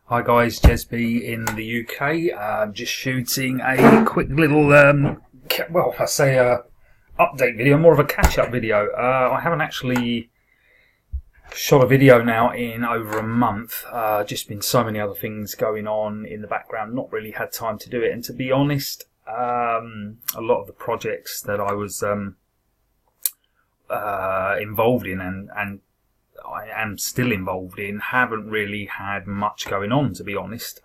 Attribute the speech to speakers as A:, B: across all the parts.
A: Hi guys, Jesby in the UK. I'm just shooting a quick little, update video, more of a catch-up video. I haven't actually shot a video now in over a month. Just been so many other things going on in the background, not really had time to do it. And to be honest, a lot of the projects that I was involved in and I am still involved in haven't really had much going on, to be honest.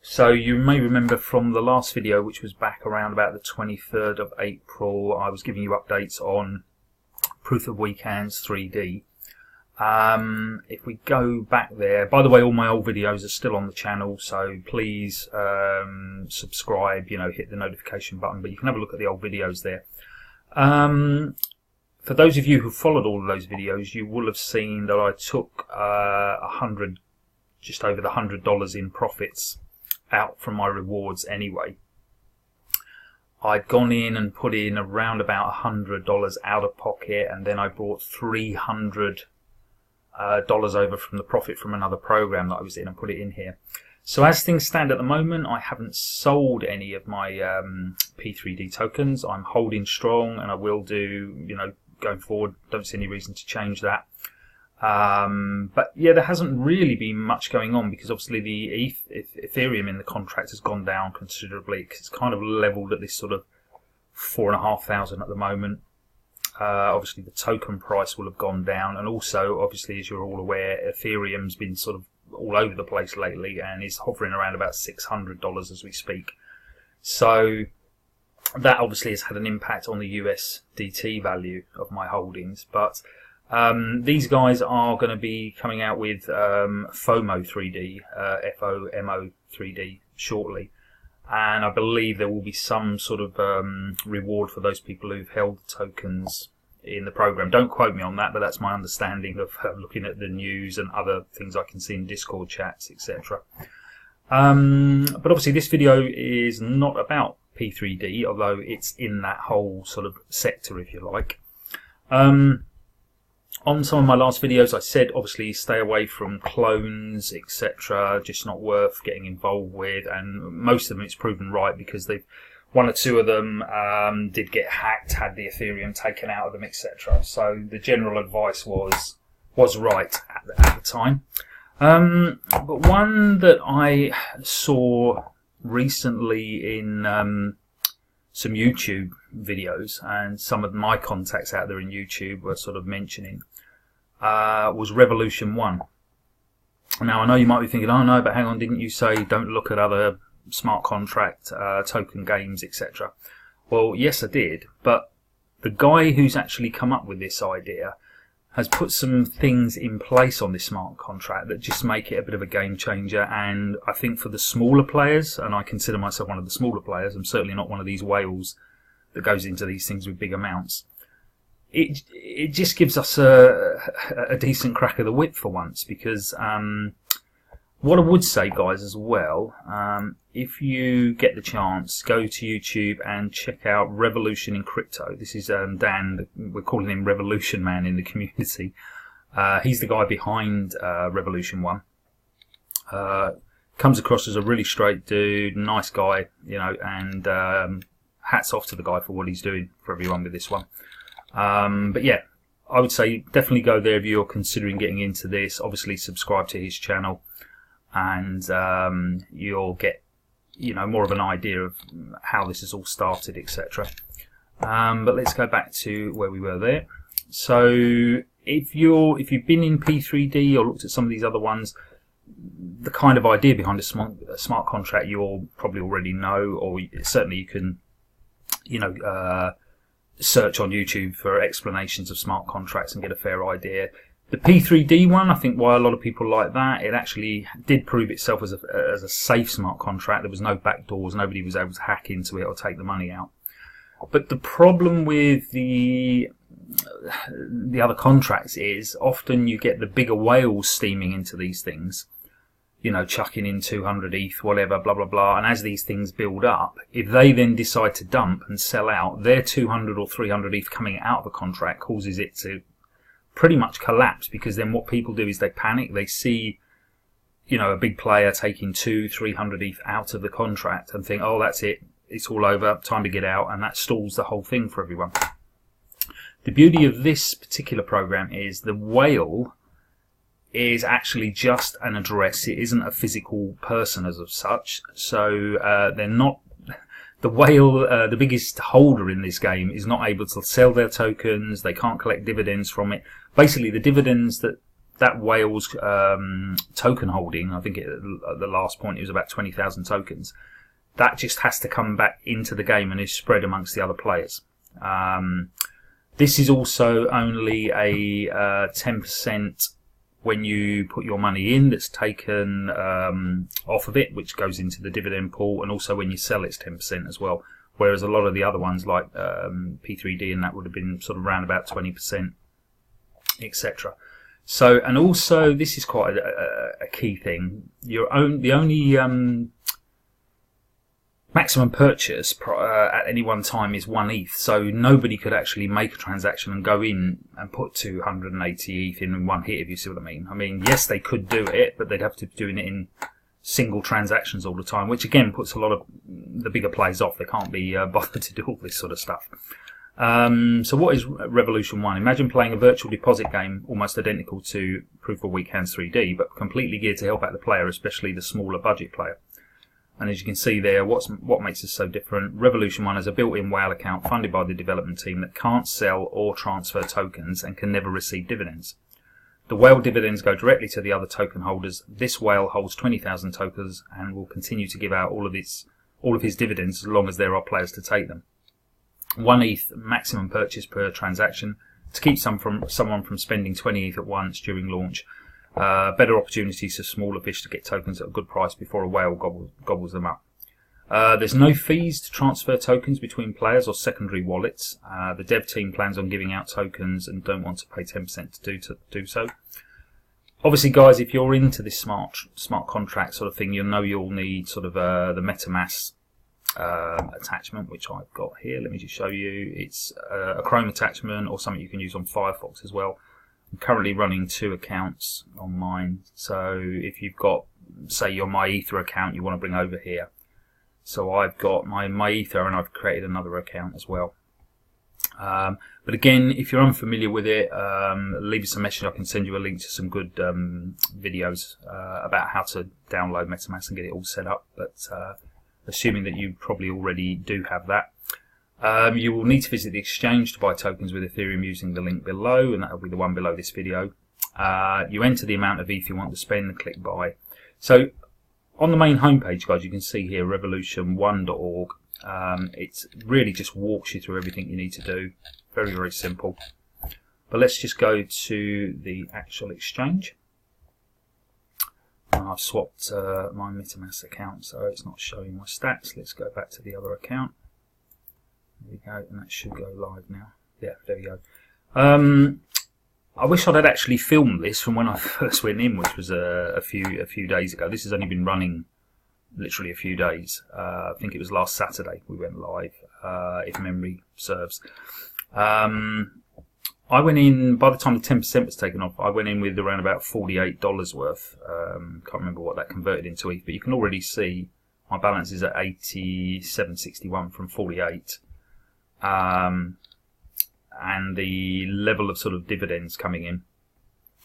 A: So you may remember from the last video, which was back around about the 23rd of April, I was giving you updates on Proof of Weekends 3D. If we go back there, by the way, all my old videos are still on the channel, so please subscribe, hit the notification button, but you can have a look at the old videos there. For those of you who followed all of those videos, you will have seen that I took just over the $100 in profits out from my rewards anyway. I'd gone in and put in around about $100 out of pocket, and then I brought $300 over from the profit from another program that I was in and put it in here. So as things stand at the moment, I haven't sold any of my P3D tokens. I'm holding strong, and I will do, going forward. Don't see any reason to change that. But yeah, there hasn't really been much going on because obviously the Ethereum in the contract has gone down considerably because it's kind of leveled at this sort of 4,500 at the moment. Obviously the token price will have gone down, and also obviously, as you're all aware, Ethereum's been sort of all over the place lately and is hovering around about $600 as we speak. So that obviously has had an impact on the USDT value of my holdings, but these guys are going to be coming out with FOMO 3D, FOMO 3D shortly, and I believe there will be some sort of reward for those people who've held tokens in the program. Don't quote me on that, but that's my understanding of looking at the news and other things I can see in Discord chats, etc. But obviously this video is not about P3D, although it's in that whole sort of sector, if you like. On some of my last videos I said obviously stay away from clones, etc., just not worth getting involved with, and most of them it's proven right because one or two of them did get hacked, had the Ethereum taken out of them, etc. So the general advice was right at the time. But one that I saw recently in some YouTube videos, and some of my contacts out there in YouTube were sort of mentioning, was Revolution 1. Now I know you might be thinking, oh no, but hang on, didn't you say don't look at other smart contract token games, etc.? Well, yes I did, but the guy who's actually come up with this idea has put some things in place on this smart contract that just make it a bit of a game changer. And I think for the smaller players, and I consider myself one of the smaller players, I'm certainly not one of these whales that goes into these things with big amounts, it just gives us a decent crack of the whip for once. Because what I would say, guys, as well, if you get the chance, go to YouTube and check out Revolution in Crypto. This is Dan, we're calling him Revolution Man in the community. He's the guy behind Revolution 1. Comes across as a really straight dude, nice guy, and hats off to the guy for what he's doing for everyone with this one. But yeah, I would say definitely go there if you're considering getting into this. Obviously subscribe to his channel, and you'll get more of an idea of how this has all started, etc. But let's go back to where we were there. So if you've been in P3D or looked at some of these other ones, the kind of idea behind a smart contract you'll probably already know, or certainly you can search on YouTube for explanations of smart contracts and get a fair idea. The P3D one, I think why a lot of people like that, it actually did prove itself as a safe smart contract. There was no backdoors, nobody was able to hack into it or take the money out. But the problem with the other contracts is often you get the bigger whales steaming into these things, chucking in 200 ETH, whatever, blah, blah, blah. And as these things build up, if they then decide to dump and sell out, their 200 or 300 ETH coming out of a contract causes it to pretty much collapse, because then what people do is they panic. They see a big player taking 200-300 ETH out of the contract and think, oh, that's it, it's all over, time to get out, and that stalls the whole thing for everyone. The beauty of this particular program is the whale is actually just an address. It isn't a physical person as of such. So they're not. The whale, the biggest holder in this game, is not able to sell their tokens. They can't collect dividends from it. Basically, the dividends that whale's token holding, I think at the last point it was about 20,000 tokens, that just has to come back into the game and is spread amongst the other players. This is also only a 10% when you put your money in that's taken off of it, which goes into the dividend pool, and also when you sell it's 10% as well. Whereas a lot of the other ones like P3D and that would have been sort of around about 20%, etc. So, and also this is quite a key thing. The only maximum purchase at any one time is 1 ETH, so nobody could actually make a transaction and go in and put 280 ETH in one hit, if you see what I mean. I mean, yes, they could do it, but they'd have to be doing it in single transactions all the time, which again puts a lot of the bigger players off. They can't be bothered to do all this sort of stuff. So what is Revolution 1? Imagine playing a virtual deposit game almost identical to Proof of Weak Hands 3D, but completely geared to help out the player, especially the smaller budget player. And as you can see there, what makes this so different? Revolution 1 has a built-in whale account funded by the development team that can't sell or transfer tokens and can never receive dividends. The whale dividends go directly to the other token holders. This whale holds 20,000 tokens and will continue to give out all of his dividends as long as there are players to take them. 1 ETH maximum purchase per transaction to keep someone from spending 20 ETH at once during launch. Better opportunities for smaller fish to get tokens at a good price before a whale gobbles them up. There's no fees to transfer tokens between players or secondary wallets. The dev team plans on giving out tokens and don't want to pay 10% to do so. Obviously, guys, if you're into this smart contract sort of thing, you'll need sort of the MetaMask attachment, which I've got here. Let me just show you. It's a Chrome attachment or something you can use on Firefox as well. I'm currently running 2 accounts on mine, so if you've got, say, your MyEther account you want to bring over here. So I've got my MyEther and I've created another account as well. But again, if you're unfamiliar with it, leave us a message. I can send you a link to some good videos about how to download MetaMask and get it all set up. But assuming that you probably already do have that. You will need to visit the exchange to buy tokens with Ethereum using the link below, and that will be the one below this video. You enter the amount of ETH you want to spend and click buy. So on the main homepage, guys, you can see here revolution1.org. It really just walks you through everything you need to do. Very, very simple. But let's just go to the actual exchange. I've swapped my MetaMask account, so it's not showing my stats. Let's go back to the other account. There we go, and that should go live now. Yeah, there we go. I wish I'd actually filmed this from when I first went in, which was a few days ago. This has only been running literally a few days. I think it was last Saturday we went live, if memory serves. I went in, by the time the 10% was taken off, I went in with around about $48 worth. Can't remember what that converted into ETH, but you can already see my balance is at 87.61 from 48. And the level of sort of dividends coming in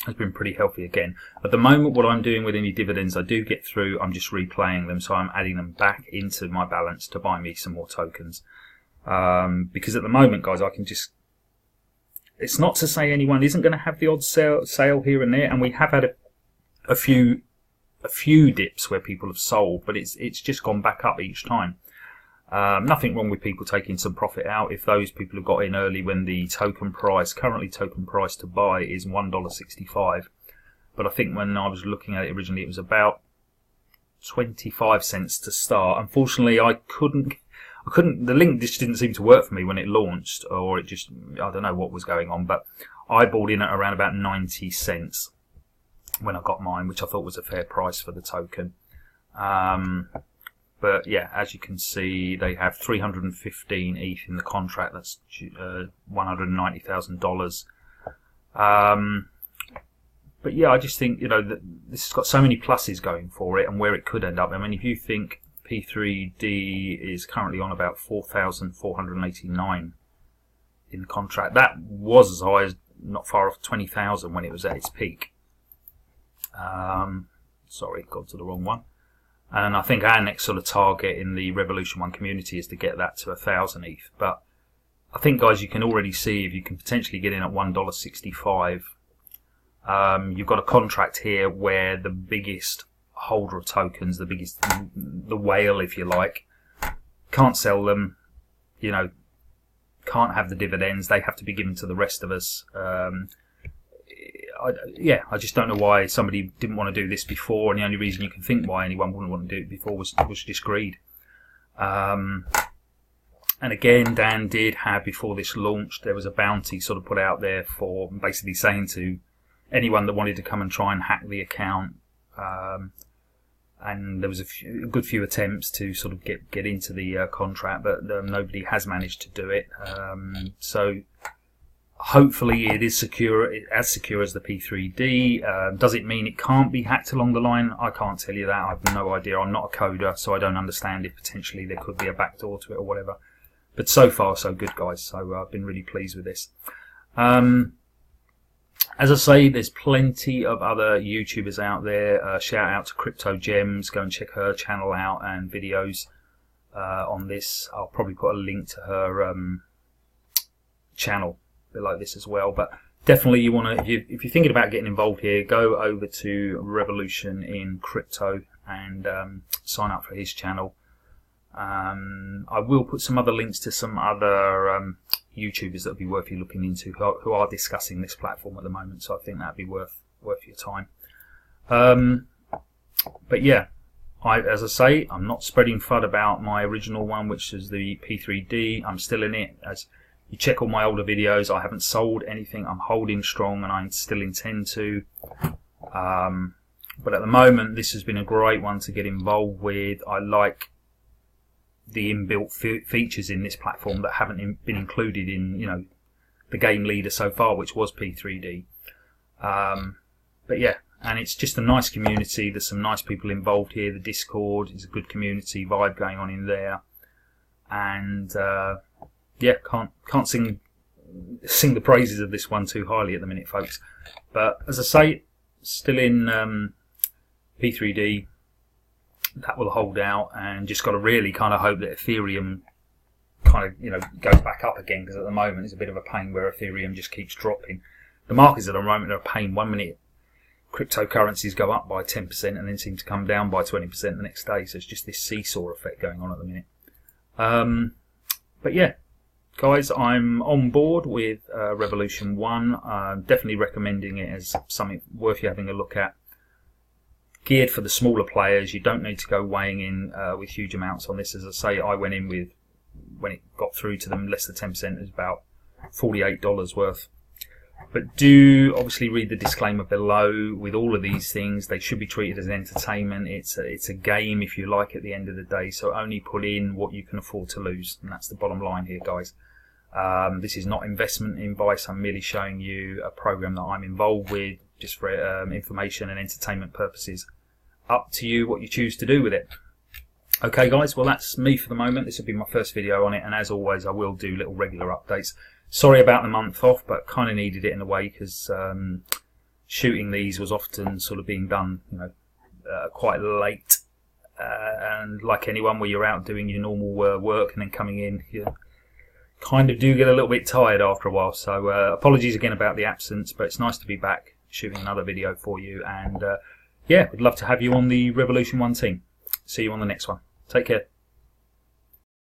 A: has been pretty healthy again. At the moment, what I'm doing with any dividends I do get through, I'm just replaying them, so I'm adding them back into my balance to buy me some more tokens. Because at the moment, guys, I can just... It's not to say anyone isn't going to have the odd sale here and there, and we have had a few dips where people have sold, but it's just gone back up each time. Nothing wrong with people taking some profit out if those people have got in early when the currently token price to buy is $1.65. But I think when I was looking at it originally, it was about 25 cents to start. Unfortunately, I couldn't, the link just didn't seem to work for me when it launched, or it just, I don't know what was going on, but I bought in at around about 90 cents when I got mine, which I thought was a fair price for the token. But yeah, as you can see, they have 315 ETH in the contract. That's $190,000. but yeah, I just think, you know, that this has got so many pluses going for it and where it could end up. I mean, if you think P3D is currently on about 4,489 in the contract, that was as high as not far off 20,000 when it was at its peak. Sorry, got to the wrong one. And I think our next sort of target in the Revolution 1 community is to get that to 1,000 ETH. But I think, guys, you can already see if you can potentially get in at $1.65. You've got a contract here where the biggest holder of tokens, the whale, if you like, can't sell them, you know, can't have the dividends. They have to be given to the rest of us. I just don't know why somebody didn't want to do this before, and the only reason you can think why anyone wouldn't want to do it before was just greed. And again, Dan did have, before this launched, there was a bounty sort of put out there for basically saying to anyone that wanted to come and try and hack the account, and there was a good few attempts to sort of get into the contract, but nobody has managed to do it. So hopefully it is secure, as secure as the P3D. Does it mean it can't be hacked along the line? I can't tell you that. I have no idea. I'm not a coder, so I don't understand if potentially there could be a backdoor to it or whatever. But so far, so good, guys. So I've been really pleased with this. As I say, there's plenty of other YouTubers out there. Shout out to Crypto Gems. Go and check her channel out and videos on this. I'll probably put a link to her channel a bit like this as well. But definitely, you want to, if you're thinking about getting involved here, go over to Revolution in Crypto and sign up for his channel. I will put some other links to some other YouTubers that would be worth you looking into who are discussing this platform at the moment, so I think that'd be worth your time. But yeah, as I say, I'm not spreading FUD about my original one, which is the P3D. I'm still in it. As you check all my older videos, I haven't sold anything. I'm holding strong, and I still intend to. But at the moment, this has been a great one to get involved with. I like the inbuilt features in this platform that haven't been included in, you know, the game leader so far, which was P3D. But yeah, and it's just a nice community. There's some nice people involved here. The Discord is a good community vibe going on in there, and yeah, can't sing the praises of this one too highly at the minute, folks. But as I say, still in P3D. That will hold out, and just got to really kind of hope that Ethereum kind of, you know, goes back up again, because at the moment it's a bit of a pain where Ethereum just keeps dropping. The markets at the moment are a pain. 1 minute cryptocurrencies go up by 10% and then seem to come down by 20% the next day, so it's just this seesaw effect going on at the minute. But yeah, guys, I'm on board with Revolution 1. Definitely recommending it as something worth you having a look at. Geared for the smaller players. You don't need to go weighing in with huge amounts on this. As I say, I went in with, when it got through to them, less than 10%, it was about $48 worth. But do obviously read the disclaimer below. With all of these things, they should be treated as entertainment. It's a game, if you like, at the end of the day. So only put in what you can afford to lose, and that's the bottom line here, guys. This is not investment advice. I'm merely showing you a program that I'm involved with, just for information and entertainment purposes. Up to you what you choose to do with it. Okay, guys, well, that's me for the moment. This will be my first video on it, and as always, I will do little regular updates. Sorry about the month off, but kind of needed it in a way, because shooting these was often sort of being done, you know, quite late. And like anyone, where you're out doing your normal work and then coming in, you kind of do get a little bit tired after a while. So apologies again about the absence, but it's nice to be back shooting another video for you. And yeah, we'd love to have you on the Revolution 1 team. See you on the next one. Take care.